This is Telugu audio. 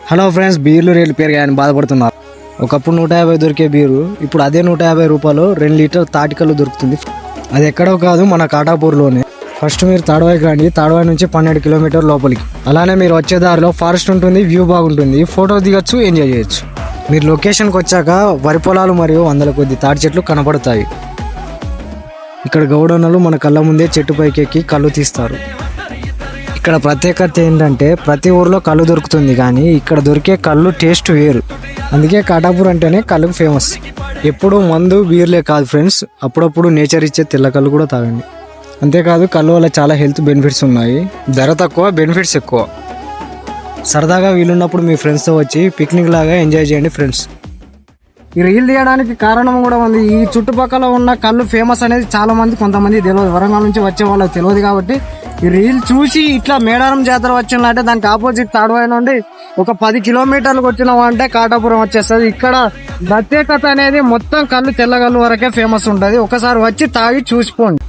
హలో ఫ్రెండ్స్, బీర్లు రేట్లు పెరిగాయని బాధపడుతున్నారు. ఒకప్పుడు 150 దొరికే బీరు ఇప్పుడు అదే 150 రూపాయలు 2 లీటర్ తాటికల్లు దొరుకుతుంది. అది ఎక్కడో కాదు, మన కాటాపూర్లోనే. ఫస్ట్ మీరు తాడవాయికి రండి. తాడవాయి నుంచి 12 కిలోమీటర్ లోపలికి. అలానే మీరు వచ్చే దారిలో ఫారెస్ట్ ఉంటుంది, వ్యూ బాగుంటుంది, ఫోటో దిగచ్చు, ఎంజాయ్ చేయొచ్చు. మీరు లొకేషన్కి వచ్చాక వరి పొలాలు మరియు 100 కొద్ది తాటి చెట్లు కనబడతాయి. ఇక్కడ గౌడన్నలు మన కళ్ళ ముందే చెట్టు పైకి ఎక్కి కళ్ళు తీస్తారు. ఇక్కడ ప్రత్యేకత ఏంటంటే ప్రతి ఊర్లో కళ్ళు దొరుకుతుంది, కానీ ఇక్కడ దొరికే కళ్ళు టేస్ట్ వేరు. అందుకే కాటాపూర్ అంటేనే కళ్ళుకు ఫేమస్. ఎప్పుడు మందు బీర్లే కాదు ఫ్రెండ్స్, అప్పుడప్పుడు నేచర్ ఇచ్చే తెల్ల కళ్ళు కూడా తాగండి. అంతేకాదు కళ్ళు వల్ల చాలా హెల్త్ బెనిఫిట్స్ ఉన్నాయి. ధర తక్కువ, బెనిఫిట్స్ ఎక్కువ. సరదాగా వీలున్నప్పుడు మీ ఫ్రెండ్స్తో వచ్చి పిక్నిక్ లాగా ఎంజాయ్ చేయండి ఫ్రెండ్స్. ఈ రీల్ తీయడానికి కారణం కూడా ఉంది. ఈ చుట్టుపక్కల ఉన్న కళ్ళు ఫేమస్ అనేది చాలా మంది, కొంతమంది తెలియదు. వరంగల్ నుంచి వచ్చే వాళ్ళకి తెలియదు. కాబట్టి ఈ రీల్ చూసి ఇట్లా మేడారం జాతర వచ్చిందంటే దానికి ఆపోజిట్ తాడవాయి నుండి ఒక 10 కిలోమీటర్లకు వచ్చినామంటే కాటాపురం వచ్చేస్తుంది. ఇక్కడ ప్రత్యేకత అనేది మొత్తం కళ్ళు తెల్లగల్లు వరకే ఫేమస్ ఉంటుంది. ఒకసారి వచ్చి తాగి చూసిపోండి.